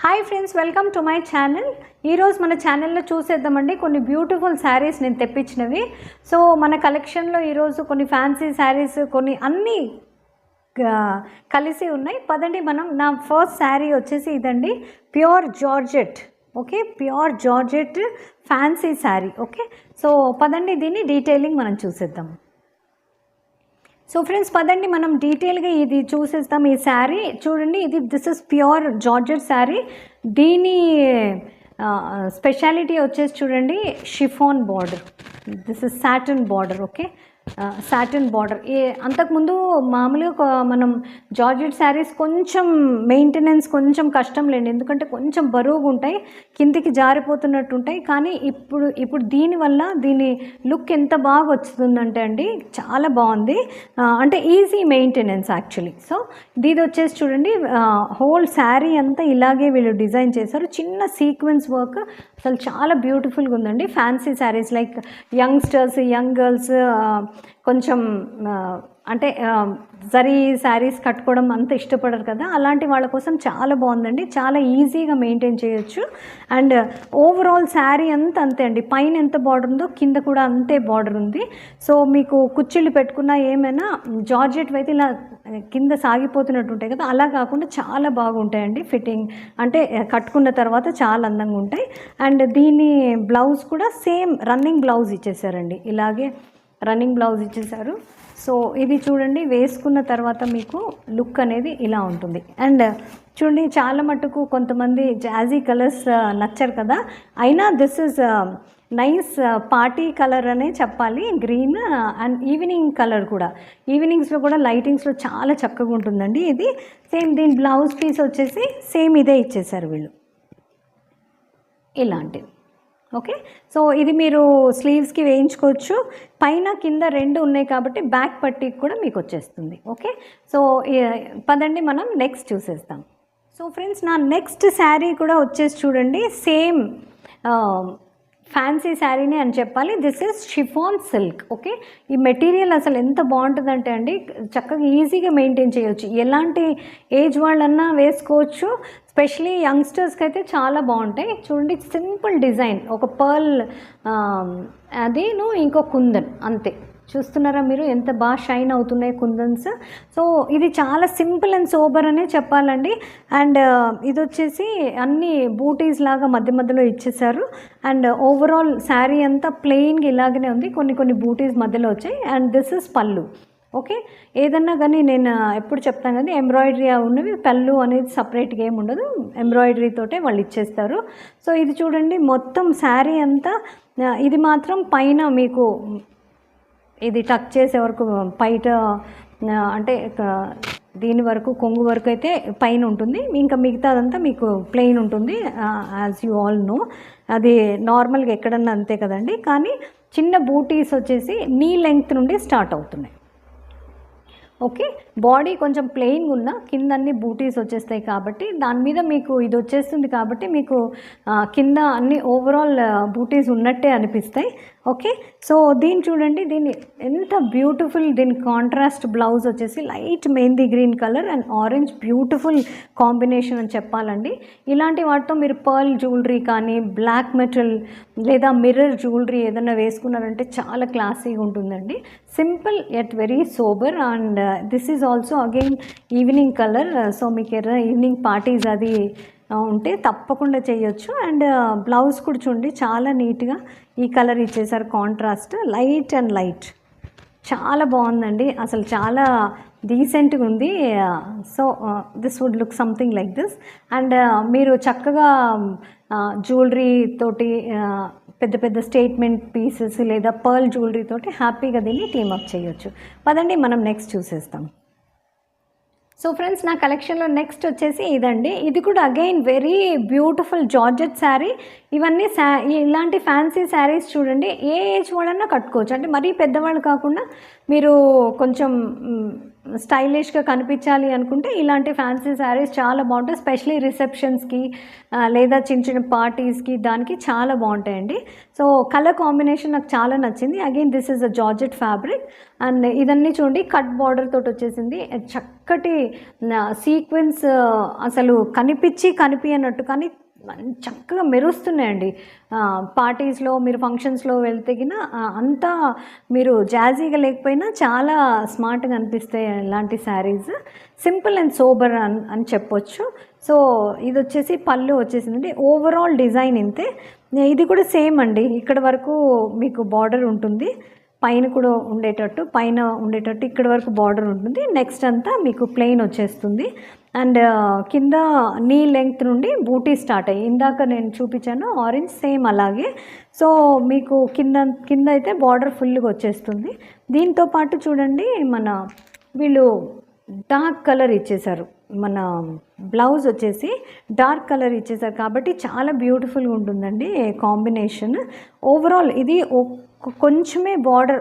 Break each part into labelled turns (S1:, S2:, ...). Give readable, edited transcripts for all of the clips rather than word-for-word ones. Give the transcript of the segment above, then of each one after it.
S1: Hi friends, welcome to my channel. ఈరోజు మన ఛానల్లో చూసేద్దామండి కొన్ని బ్యూటిఫుల్ శారీస్ నేను తెప్పించినవి. సో మన కలెక్షన్లో ఈరోజు కొన్ని ఫ్యాన్సీ శారీస్ కొన్ని అన్నీ కలిసి ఉన్నాయి. పదండి మనం నా ఫస్ట్ శారీ వచ్చేసి ఇదండి, pure georgette. Okay, pure georgette fancy sari. Okay, so పదండి దీన్ని డీటెయిలింగ్ మనం చూసేద్దాం. సో ఫ్రెండ్స్ పదండి మనం డీటెయిల్గా ఇది చూసేస్తాం. ఈ శారీ చూడండి, this is pure georgette sari. దీని స్పెషాలిటీ వచ్చేసి చూడండి, chiffon border. This is satin border. Okay, satin border. అంతకుముందు మామూలుగా మనం జార్జెట్ శారీస్ కొంచెం మెయింటెనెన్స్ కొంచెం కష్టం లేండి, ఎందుకంటే కొంచెం బరువుగా ఉంటాయి, కిందికి జారిపోతున్నట్టు ఉంటాయి. కానీ ఇప్పుడు దీనివల్ల దీని లుక్ ఎంత బాగా వస్తుందంటే అండి, చాలా బాగుంది. అంటే ఈజీ మెయింటెనెన్స్ యాక్చువల్లీ. సో ఇది వచ్చేసి చూడండి, హోల్ శారీ అంతా ఇలాగే వీళ్ళు డిజైన్ చేశారు. చిన్న సీక్వెన్స్ వర్క్, అసలు చాలా బ్యూటిఫుల్గా ఉందండి. Fancy saris like youngsters, young girls కొంచెం అంటే జరీ శారీస్ కట్టుకోవడం అంత ఇష్టపడరు కదా, అలాంటి వాళ్ళ కోసం చాలా బాగుందండి. చాలా ఈజీగా మెయింటైన్ చేయొచ్చు. అండ్ ఓవరాల్ శారీ అంతా అంతే అండి, పైన ఎంత బార్డర్ ఉందో కింద కూడా అంతే బార్డర్ ఉంది. సో మీకు కుచ్చిళ్ళు పెట్టుకున్నా ఏమైనా జార్జెట్ అయితే ఇలా కింద సాగిపోతున్నట్టు ఉంటాయి కదా, అలా కాకుండా చాలా బాగుంటాయండి ఫిట్టింగ్. అంటే కట్టుకున్న తర్వాత చాలా అందంగా ఉంటాయి. అండ్ దీని బ్లౌజ్ కూడా సేమ్ రన్నింగ్ బ్లౌజ్ ఇచ్చేసారండి, ఇలాగే రన్నింగ్ బ్లౌజ్ ఇచ్చేసారు. సో ఇది చూడండి, వేసుకున్న తర్వాత మీకు లుక్ అనేది ఇలా ఉంటుంది. అండ్ చూడండి, చాలా మటుకు కొంతమంది జాజీ కలర్స్ నచ్చరు కదా, అయినా this is nice party colour అనే చెప్పాలి. గ్రీన్ అండ్ ఈవినింగ్ కలర్ కూడా, ఈవినింగ్స్లో కూడా లైటింగ్స్లో చాలా చక్కగా ఉంటుందండి. ఇది సేమ్ దీని బ్లౌజ్ పీస్ వచ్చేసి సేమ్ ఇదే ఇచ్చేసారు వీళ్ళు, ఇలాంటివి. ఓకే, సో ఇది మీరు స్లీవ్స్కి వేయించుకోవచ్చు. పైన కింద రెండు ఉన్నాయి కాబట్టి బ్యాక్ పట్టీకి కూడా మీకు వచ్చేస్తుంది. ఓకే, సో పదండి మనం నెక్స్ట్ చూసేస్తాం. సో ఫ్రెండ్స్, నా నెక్స్ట్ శారీ కూడా వచ్చేసి చూడండి, సేమ్ ఫ్యాన్సీ శారీనే అని చెప్పాలి. This is chiffon silk. Okay, ఈ మెటీరియల్ అసలు ఎంత బాగుంటుందంటే అండి, చక్కగా ఈజీగా మెయింటైన్ చేయొచ్చు, ఎలాంటి ఏజ్ వాళ్ళన్నా వేసుకోవచ్చు. స్పెషలీ యంగ్స్టర్స్కి అయితే చాలా బాగుంటాయి. చూడండి, సింపుల్ డిజైన్, ఒక పర్ల్ అదిను ఇంకో కుందన్, అంతే. చూస్తున్నారా మీరు ఎంత బాగా షైన్ అవుతున్నాయి కుందన్స్. సో ఇది చాలా సింపుల్ అండ్ సోబర్ అనే చెప్పాలండి. అండ్ ఇది వచ్చేసి అన్ని బూటీస్ లాగా మధ్య మధ్యలో ఇచ్చేసారు. అండ్ ఓవరాల్ శారీ అంతా ప్లెయిన్గా ఇలాగనే ఉంది, కొన్ని బూటీస్ మధ్యలో వచ్చాయి. అండ్ దిస్ ఇస్ పళ్ళు. ఓకే, ఏదన్నా కానీ నేను ఎప్పుడు చెప్తాను కదా, ఎంబ్రాయిడరీ ఉన్నవి, పళ్ళు అనేది సపరేట్గా ఏమి ఉండదు, ఎంబ్రాయిడరీతోటే వాళ్ళు ఇచ్చేస్తారు. సో ఇది చూడండి, మొత్తం శారీ అంతా ఇది మాత్రం పైన మీకు ఇది టక్ చేసే వరకు బయట అంటే దీని వరకు కొంగు వరకు అయితే పైన ఉంటుంది, ఇంకా మిగతాదంతా మీకు ప్లెయిన్ ఉంటుంది. యాజ్ యూ ఆల్ నో, అది నార్మల్గా ఎక్కడన్నా అంతే కదండి. కానీ చిన్న బూటీస్ వచ్చేసి నీ లెంగ్త్ నుండి స్టార్ట్ అవుతున్నాయి. ఓకే, బాడీ కొంచెం ప్లెయిన్గా ఉన్న కింద అన్ని బూటీస్ వచ్చేస్తాయి కాబట్టి దాని మీద మీకు ఇది వచ్చేస్తుంది కాబట్టి మీకు కింద అన్ని ఓవరాల్ బూటీస్ ఉన్నట్టే అనిపిస్తాయి. ఓకే, సో దీన్ని చూడండి, దీన్ని ఎంత బ్యూటిఫుల్, దీని కాంట్రాస్ట్ బ్లౌజ్ వచ్చేసి light mehndi green colour and orange, beautiful combination అని చెప్పాలండి. ఇలాంటి వాటితో మీరు పర్ల్ జ్యువెలరీ కానీ బ్లాక్ మెటల్ లేదా మిర్రర్ జ్యువెలరీ ఏదైనా వేసుకున్నారంటే చాలా క్లాసీగా ఉంటుందండి. Simple at very sober. And this is also again evening colour. So మీకు ఈవినింగ్ పార్టీస్ అది ఉంటే తప్పకుండా చేయొచ్చు. అండ్ బ్లౌజ్ కూడా చూడండి, చాలా నీట్గా ఈ కలర్ ఇచ్చేసారు, కాంట్రాస్ట్ లైట్ అండ్ లైట్, చాలా బాగుందండి. అసలు చాలా డీసెంట్గా ఉంది. So this would look something like this. And మీరు చక్కగా జ్యువెలరీ తోటి పెద్ద పెద్ద స్టేట్మెంట్ పీసెస్ లేదా పర్ల్ జ్యువెలరీ తోటి హ్యాపీగా దీన్ని టీమప్ చేయొచ్చు. పదండి మనం నెక్స్ట్ చూసేస్తాం. సో ఫ్రెండ్స్, నా కలెక్షన్లో నెక్స్ట్ వచ్చేసి ఇదండి. ఇది కూడా again very beautiful georgette sari. ఇవన్నీ ఇలాంటి ఫ్యాన్సీ శారీస్ చూడండి, ఏ ఏజ్ వాళ్ళన్నా కట్టుకోవచ్చు. అంటే మరీ పెద్దవాళ్ళు కాకుండా మీరు కొంచెం స్టైలిష్గా కనిపించాలి అనుకుంటే ఇలాంటి ఫ్యాన్సీ శారీస్ చాలా బాగుంటాయి. స్పెషలీ రిసెప్షన్స్కి లేదా చిన్న చిన్న పార్టీస్కి దానికి చాలా బాగుంటాయండి. సో కలర్ కాంబినేషన్ నాకు చాలా నచ్చింది. Again this is a georgette fabric and ఇదన్నీ చూడండి కట్ బార్డర్ తోటి వచ్చేసింది. చక్కటి సీక్వెన్స్ అసలు కనిపించినట్టు కానీ చక్కగా మెరుస్తున్నాయండి. పార్టీస్లో మీరు ఫంక్షన్స్లో వెళ్తేగిన అంతా మీరు జాజీగా లేకపోయినా చాలా స్మార్ట్గా అనిపిస్తాయి ఇలాంటి శారీస్. సింపుల్ అండ్ సోబర్ అని చెప్పొచ్చు. సో ఇది వచ్చేసి పళ్ళు వచ్చేసిందండి. ఓవరాల్ డిజైన్ ఇంతే. ఇది కూడా సేమ్ అండి. ఇక్కడ వరకు మీకు బార్డర్ ఉంటుంది, పైన కూడా ఉండేటట్టు ఇక్కడ వరకు బార్డర్ ఉంటుంది. నెక్స్ట్ అంతా మీకు ప్లెయిన్ వచ్చేస్తుంది అండ్ కింద నీ లెంగ్త్ నుండి బూటీ స్టార్ట్ అయ్యి ఇందాక నేను చూపించాను ఆరెంజ్ సేమ్ అలాగే. సో మీకు కింద అయితే బార్డర్ ఫుల్గా వచ్చేస్తుంది. దీంతో పాటు చూడండి వీళ్ళు డార్క్ కలర్ ఇచ్చేసారు. మన బ్లౌజ్ వచ్చేసి డార్క్ కలర్ ఇచ్చేసారు కాబట్టి చాలా బ్యూటిఫుల్గా ఉంటుందండి కాంబినేషన్. ఓవరాల్ ఇది కొంచెమే బార్డర్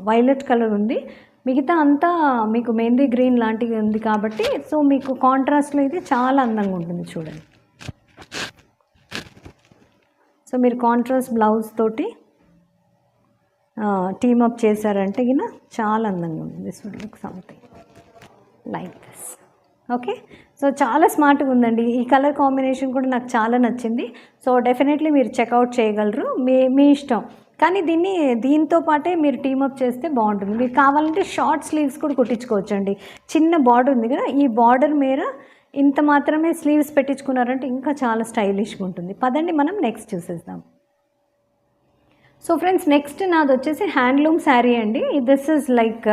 S1: వైలెట్ కలర్ ఉంది, మిగతా అంతా మీకు మెహందీ గ్రీన్ లాంటివి ఉంది కాబట్టి సో మీకు కాంట్రాస్ట్లో ఇది చాలా అందంగా ఉంటుంది చూడండి. సో మీరు కాంట్రాస్ట్ బ్లౌజ్ తోటి టీమప్ చేశారంటే గిన చాలా అందంగా ఉంటుంది. This would look something like this. Okay, so చాలా స్మార్ట్గా ఉందండి. ఈ కలర్ కాంబినేషన్ కూడా నాకు చాలా నచ్చింది. సో డెఫినెట్లీ మీరు చెక్అవుట్ చేయగలరు, మీ ఇష్టం. కానీ దీంతో పాటే మీరు టీమప్ చేస్తే బాగుంటుంది. మీకు కావాలంటే షార్ట్ స్లీవ్స్ కూడా కుట్టించుకోవచ్చండి. చిన్న బార్డర్ ఉంది కదా, ఈ బార్డర్ మీద ఇంత మాత్రమే స్లీవ్స్ పెట్టించుకున్నారంటే ఇంకా చాలా స్టైలిష్గా ఉంటుంది. పదండి మనం నెక్స్ట్ చూసేద్దాం. సో ఫ్రెండ్స్ నెక్స్ట్ నాది వచ్చేసి హ్యాండ్లూమ్ శారీ అండి. దిస్ ఇస్ లైక్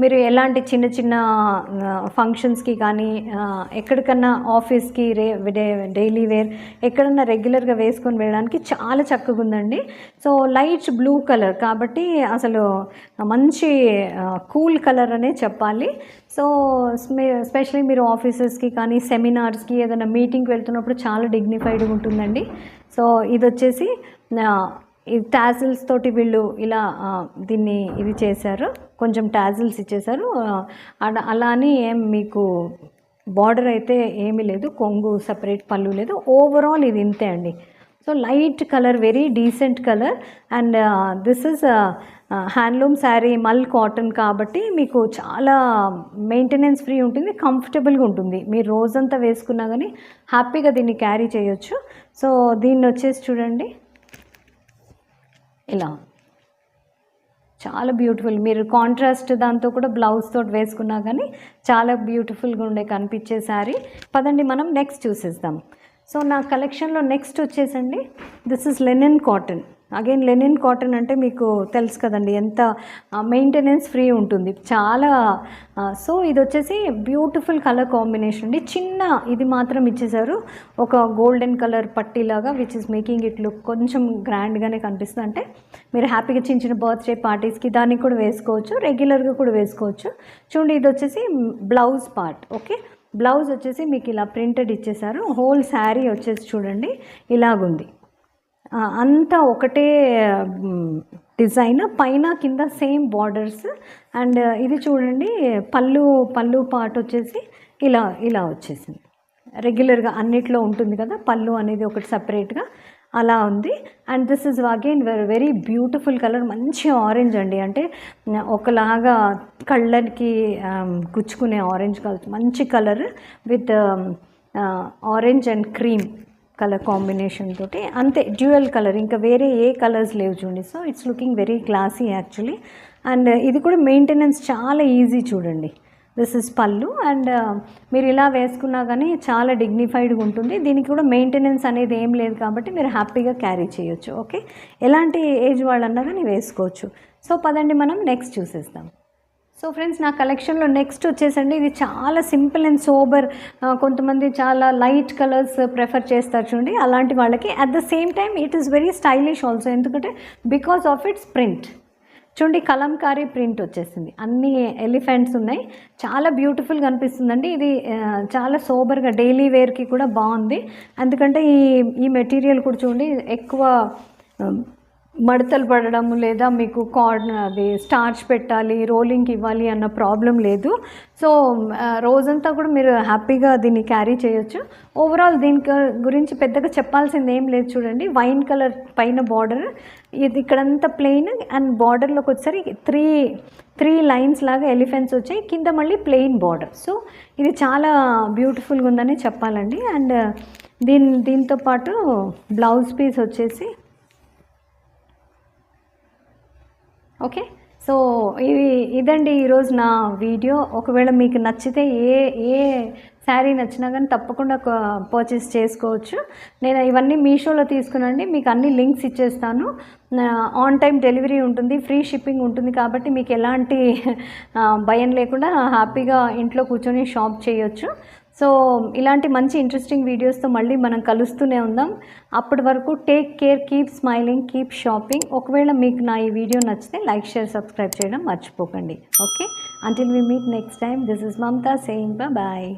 S1: మీరు ఎలాంటి చిన్న చిన్న ఫంక్షన్స్కి కానీ ఎక్కడికన్నా ఆఫీస్కి డైలీ వేర్ ఎక్కడన్నా రెగ్యులర్గా వేసుకొని వెళ్ళడానికి చాలా చక్కగా ఉందండి. సో లైట్ బ్లూ కలర్ కాబట్టి అసలు మంచి కూల్ కలర్ అనే చెప్పాలి. సో స్పెషలీ మీరు ఆఫీసెస్కి కానీ సెమినార్స్కి ఏదైనా మీటింగ్కి వెళ్తున్నప్పుడు చాలా డిగ్నిఫైడ్గా ఉంటుందండి. సో ఇది వచ్చేసి ఈ టాజిల్స్ తోటి వీళ్ళు ఇలా దీన్ని ఇది చేశారు, కొంచెం టాజిల్స్ ఇచ్చేశారు. అలా అని ఏం మీకు బార్డర్ అయితే ఏమీ లేదు, కొంగు సపరేట్ పళ్ళు లేదు. ఓవరాల్ ఇది ఇంతే అండి. So light colour, very decent colour and this is handloom sari, మల్ కాటన్ కాబట్టి మీకు చాలా మెయింటెనెన్స్ ఫ్రీ ఉంటుంది, కంఫర్టబుల్గా ఉంటుంది. మీరు రోజంతా వేసుకున్నా కానీ హ్యాపీగా దీన్ని క్యారీ చేయొచ్చు. సో దీన్ని వచ్చేసి చూడండి ఇలా చాలా బ్యూటిఫుల్. మీరు కాంట్రాస్ట్ దాంతో కూడా బ్లౌజ్ తోటి వేసుకున్నా కానీ చాలా బ్యూటిఫుల్గా కనిపించే శారీ. పదండి మనం నెక్స్ట్ చూసేద్దాం. సో నా కలెక్షన్లో నెక్స్ట్ వచ్చేసండి this is linen cotton. Again linen cotton అంటే మీకు తెలుసు కదండి ఎంత మెయింటెనెన్స్ ఫ్రీ ఉంటుంది చాలా. సో ఇది వచ్చేసి బ్యూటిఫుల్ కలర్ కాంబినేషన్ అండి. చిన్న ఇది మాత్రం ఇచ్చేసారు, ఒక గోల్డెన్ కలర్ పట్టీలాగా, which is making it look కొంచెం గ్రాండ్గానే కనిపిస్తుంది. అంటే మీరు హ్యాపీగా చిన్న చిన్న బర్త్డే పార్టీస్కి దానికి కూడా వేసుకోవచ్చు, రెగ్యులర్గా కూడా వేసుకోవచ్చు. చూడండి ఇది వచ్చేసి బ్లౌజ్ పార్ట్. ఓకే, బ్లౌజ్ వచ్చేసి మీకు ఇలా ప్రింటెడ్ ఇచ్చేసారు. హోల్ శారీ వచ్చేసి చూడండి ఇలాగుంది, అంతా ఒకటే డిజైన్, పైన కింద సేమ్ బార్డర్స్. అండ్ ఇది చూడండి పళ్ళు పార్ట్ వచ్చేసి ఇలా వచ్చేసింది. రెగ్యులర్గా అన్నిట్లో ఉంటుంది కదా పళ్ళు అనేది ఒకటి సపరేట్గా అలా ఉంది. And this is again very beautiful colour, మంచి ఆరెంజ్ అండి. అంటే ఒకలాగా కళ్ళకి గుచ్చుకునే ఆరెంజ్ కలర్, మంచి colour with orange and cream colour combination తోటి, అంతే డ్యూయల్ కలర్, ఇంకా వేరే ఏ కలర్స్ లేవు చూడండి. So it's looking very classy actually. And ఇది కూడా మెయింటెనెన్స్ చాలా ఈజీ చూడండి. దిస్ ఇస్ పళ్ళు అండ్ మీరు ఇలా వేసుకున్నా కానీ చాలా డిగ్నిఫైడ్గా ఉంటుంది. దీనికి కూడా మెయింటెనెన్స్ అనేది ఏం లేదు కాబట్టి మీరు హ్యాపీగా క్యారీ చేయొచ్చు. ఓకే, ఎలాంటి ఏజ్ వాళ్ళన్నా కానీ వేసుకోవచ్చు. సో పదండి మనం నెక్స్ట్ చూసేస్తాం. సో ఫ్రెండ్స్ నా కలెక్షన్లో నెక్స్ట్ వచ్చేసండి ఇది చాలా సింపుల్ అండ్ సోబర్. కొంతమంది చాలా లైట్ కలర్స్ ప్రిఫర్ చేస్తారు చూడండి, అలాంటి వాళ్ళకి. At the same time it is very stylish also, ఎందుకంటే బికాస్ ఆఫ్ ఇట్స్ ప్రింట్. చూడండి కలంకారీ ప్రింట్ వచ్చేసింది, అన్ని ఎలిఫెంట్స్ ఉన్నాయి, చాలా బ్యూటిఫుల్గా అనిపిస్తుందండి. ఇది చాలా సోబర్గా డైలీ వేర్కి కూడా బాగుంది. ఎందుకంటే ఈ మెటీరియల్ కూడా చూడండి ఎక్కువ మడతలు పడడము లేదా మీకు అది స్టార్చ్ పెట్టాలి, రోలింగ్కి ఇవ్వాలి అన్న ప్రాబ్లం లేదు. సో రోజంతా కూడా మీరు హ్యాపీగా దీన్ని క్యారీ చేయొచ్చు. ఓవరాల్ దీని గురించి పెద్దగా చెప్పాల్సింది ఏం లేదు. చూడండి, వైన్ కలర్ పైన బార్డర్, ఇది ఇక్కడంతా ప్లెయిన్ అండ్ బార్డర్లోకి వచ్చేసరి త్రీ లైన్స్ లాగా ఎలిఫెంట్స్ వచ్చాయి, కింద మళ్ళీ ప్లెయిన్ బార్డర్. సో ఇది చాలా బ్యూటిఫుల్గా ఉందని చెప్పాలండి. అండ్ దీంతో పాటు బ్లౌజ్ పీస్ వచ్చేసి ఓకే. సో ఇదండి ఈరోజు నా వీడియో. ఒకవేళ మీకు నచ్చితే ఏ శారీ నచ్చినా కానీ తప్పకుండా పర్చేస్ చేసుకోవచ్చు. నేను ఇవన్నీ మీషోలో తీసుకునండి, మీకు అన్ని లింక్స్ ఇచ్చేస్తాను. ఆన్ టైం డెలివరీ ఉంటుంది, ఫ్రీ షిప్పింగ్ ఉంటుంది. కాబట్టి మీకు ఎలాంటి భయం లేకుండా హ్యాపీగా ఇంట్లో కూర్చొని షాప్ చేయొచ్చు. సో ఇలాంటి మంచి ఇంట్రెస్టింగ్ వీడియోస్తో మళ్ళీ మనం కలుస్తూనే ఉందాం. అప్పటి వరకు take care, keep smiling, keep shopping. ఒకవేళ మీకు నా ఈ వీడియో నచ్చితే లైక్, షేర్, సబ్స్క్రైబ్ చేయడం మర్చిపోకండి. Okay, until we meet next time, this is Mamata saying bye.